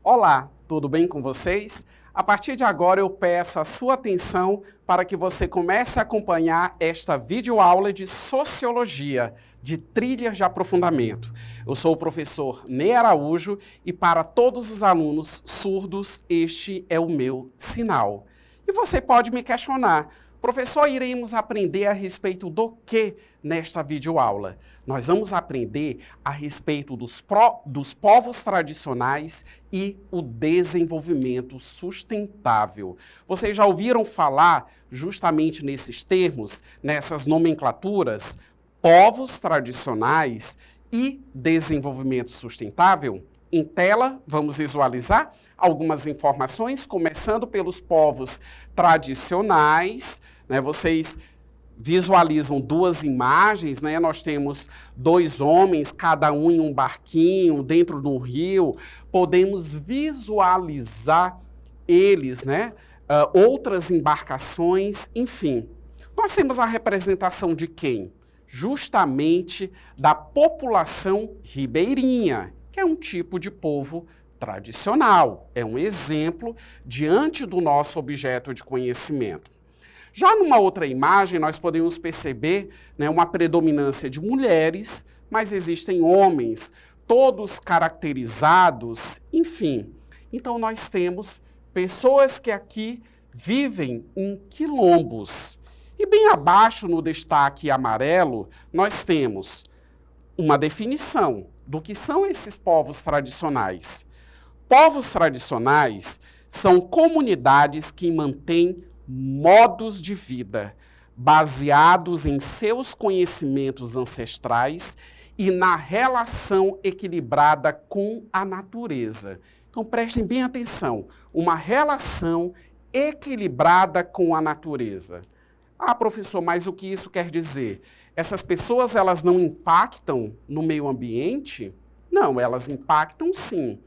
Olá, tudo bem com vocês? A partir de agora eu peço a sua atenção para que você comece a acompanhar esta videoaula de Sociologia, de trilhas de aprofundamento. Eu sou o professor Ney Araújo e para todos os alunos surdos este é o meu sinal. E você pode me questionar, professor, iremos aprender a respeito do que nesta videoaula? Nós vamos aprender a respeito dos povos tradicionais e o desenvolvimento sustentável. Vocês já ouviram falar justamente nesses termos, nessas nomenclaturas, povos tradicionais e desenvolvimento sustentável? Em tela, vamos visualizar algumas informações, começando pelos povos tradicionais, né? Vocês visualizam duas imagens, né? Nós temos dois homens, cada um em um barquinho, dentro de um rio. Podemos visualizar eles, né? Outras embarcações, enfim. Nós temos a representação de quem? Justamente da população ribeirinha, que é um tipo de povo tradicional, é um exemplo diante do nosso objeto de conhecimento. Já numa outra imagem, nós podemos perceber, né, uma predominância de mulheres, mas existem homens, todos caracterizados, enfim. Então nós temos pessoas que aqui vivem em quilombos. E bem abaixo, no destaque amarelo, nós temos uma definição do que são esses povos tradicionais. Povos tradicionais são comunidades que mantêm modos de vida baseados em seus conhecimentos ancestrais e na relação equilibrada com a natureza. Então prestem bem atenção, uma relação equilibrada com a natureza. Ah, professor, mas o que isso quer dizer? Essas pessoas, elas não impactam no meio ambiente? Não, elas impactam sim,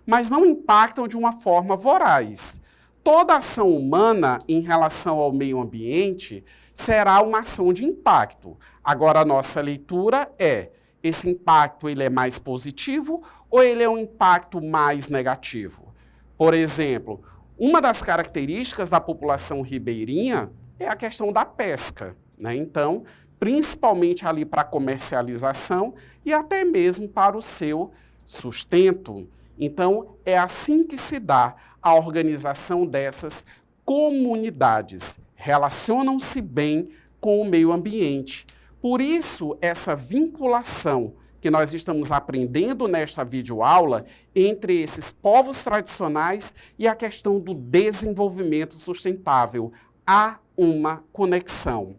mas não impactam de uma forma voraz. Toda ação humana em relação ao meio ambiente será uma ação de impacto. Agora, a nossa leitura é, esse impacto ele é mais positivo ou ele é um impacto mais negativo? Por exemplo, uma das características da população ribeirinha é a questão da pesca, né? Então, principalmente ali para a comercialização e até mesmo para o seu sustento. Então, é assim que se dá a organização dessas comunidades. Relacionam-se bem com o meio ambiente. Por isso, essa vinculação que nós estamos aprendendo nesta videoaula entre esses povos tradicionais e a questão do desenvolvimento sustentável. Há uma conexão.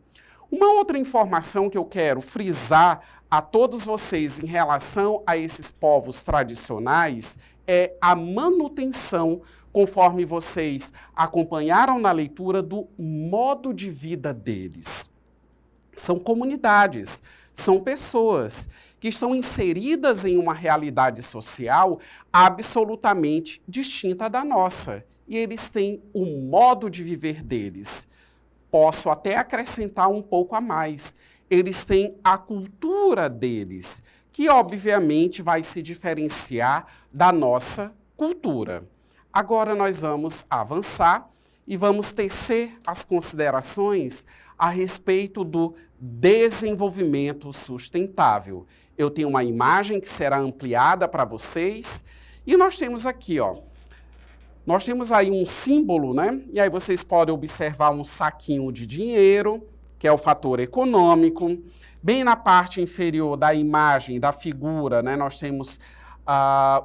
Uma outra informação que eu quero frisar a todos vocês em relação a esses povos tradicionais é a manutenção, conforme vocês acompanharam na leitura, do modo de vida deles. São comunidades, são pessoas que estão inseridas em uma realidade social absolutamente distinta da nossa. E eles têm o modo de viver deles. Posso até acrescentar um pouco a mais. Eles têm a cultura deles, que obviamente vai se diferenciar da nossa cultura. Agora nós vamos avançar e vamos tecer as considerações a respeito do desenvolvimento sustentável. Eu tenho uma imagem que será ampliada para vocês e nós temos aqui, ó. Nós temos aí um símbolo, né? E aí vocês podem observar um saquinho de dinheiro, que é o fator econômico. Bem na parte inferior da imagem, da figura, né, nós temos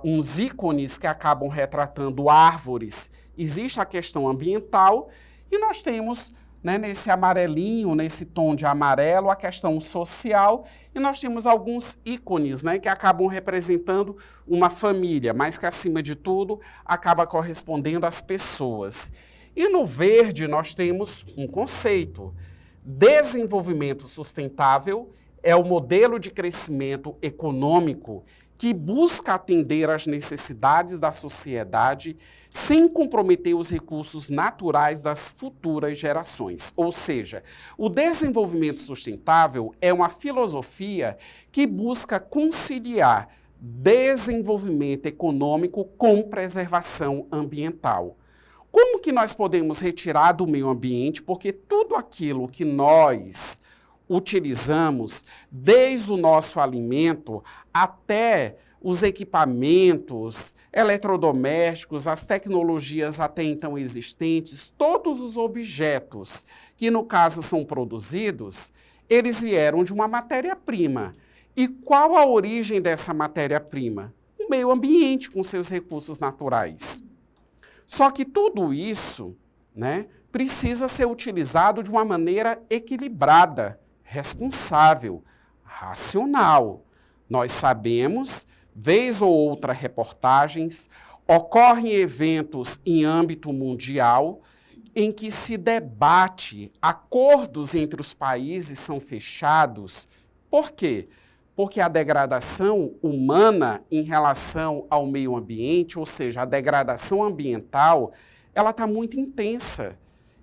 uns ícones que acabam retratando árvores. Existe a questão ambiental e nós temos, né, nesse amarelinho, nesse tom de amarelo, a questão social, e nós temos alguns ícones, né, que acabam representando uma família, mas que, acima de tudo, acaba correspondendo às pessoas. E no verde nós temos um conceito. Desenvolvimento sustentável é o modelo de crescimento econômico que busca atender às necessidades da sociedade sem comprometer os recursos naturais das futuras gerações. Ou seja, o desenvolvimento sustentável é uma filosofia que busca conciliar desenvolvimento econômico com preservação ambiental. Como que nós podemos retirar do meio ambiente? Porque tudo aquilo que nós utilizamos, desde o nosso alimento até os equipamentos eletrodomésticos, as tecnologias até então existentes, todos os objetos que, no caso, são produzidos, eles vieram de uma matéria-prima. E qual a origem dessa matéria-prima? O meio ambiente com seus recursos naturais. Só que tudo isso, né, precisa ser utilizado de uma maneira equilibrada, responsável, racional. Nós sabemos, vez ou outra reportagens, ocorrem eventos em âmbito mundial em que se debate, acordos entre os países são fechados. Por quê? Porque a degradação humana em relação ao meio ambiente, ou seja, a degradação ambiental, ela está muito intensa.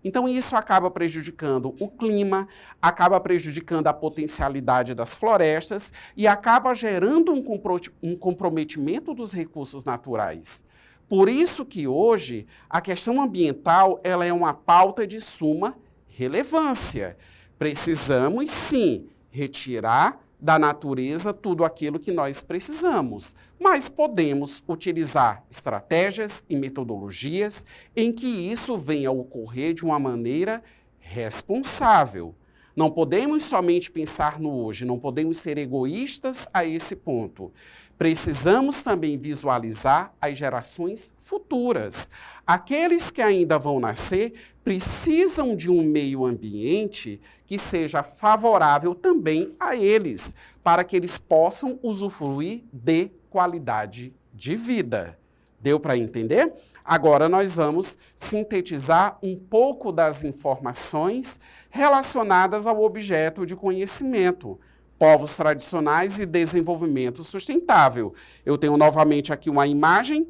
Então, isso acaba prejudicando o clima, acaba prejudicando a potencialidade das florestas e acaba gerando um comprometimento dos recursos naturais. Por isso que hoje a questão ambiental ela é uma pauta de suma relevância. Precisamos, sim, retirar da natureza tudo aquilo que nós precisamos, mas podemos utilizar estratégias e metodologias em que isso venha a ocorrer de uma maneira responsável. Não podemos somente pensar no hoje, não podemos ser egoístas a esse ponto. Precisamos também visualizar as gerações futuras. Aqueles que ainda vão nascer precisam de um meio ambiente que seja favorável também a eles, para que eles possam usufruir de qualidade de vida. Deu para entender? Agora nós vamos sintetizar um pouco das informações relacionadas ao objeto de conhecimento, povos tradicionais e desenvolvimento sustentável. Eu tenho novamente aqui uma imagem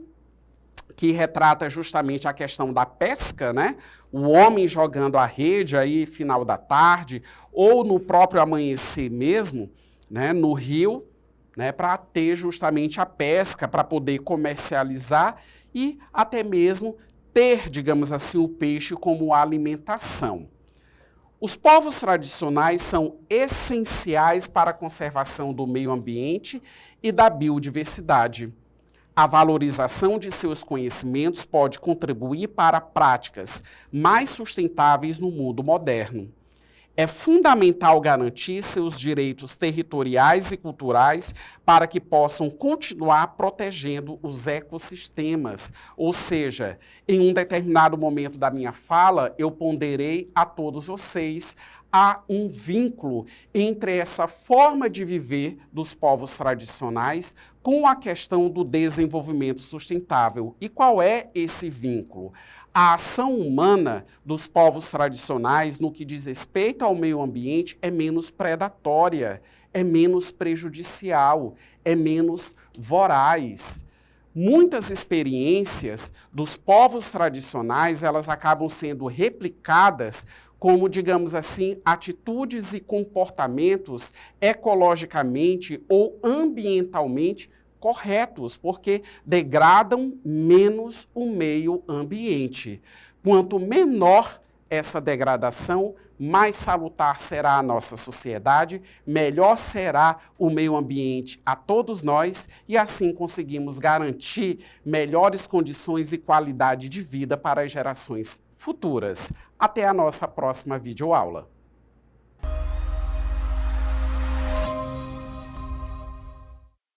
que retrata justamente a questão da pesca, né? O homem jogando a rede aí final da tarde ou no próprio amanhecer mesmo, né? No rio, né? Para ter justamente a pesca, para poder comercializar e até mesmo ter, digamos assim, o peixe como alimentação. Os povos tradicionais são essenciais para a conservação do meio ambiente e da biodiversidade. A valorização de seus conhecimentos pode contribuir para práticas mais sustentáveis no mundo moderno. É fundamental garantir seus direitos territoriais e culturais para que possam continuar protegendo os ecossistemas. Ou seja, em um determinado momento da minha fala, eu ponderei a todos vocês há um vínculo entre essa forma de viver dos povos tradicionais com a questão do desenvolvimento sustentável. E qual é esse vínculo? A ação humana dos povos tradicionais no que diz respeito ao meio ambiente é menos predatória, é menos prejudicial, é menos voraz. Muitas experiências dos povos tradicionais, elas acabam sendo replicadas como, digamos assim, atitudes e comportamentos ecologicamente ou ambientalmente corretos, porque degradam menos o meio ambiente. Quanto menor essa degradação, mais salutar será a nossa sociedade, melhor será o meio ambiente a todos nós e assim conseguimos garantir melhores condições e qualidade de vida para as gerações futuras. Até a nossa próxima videoaula.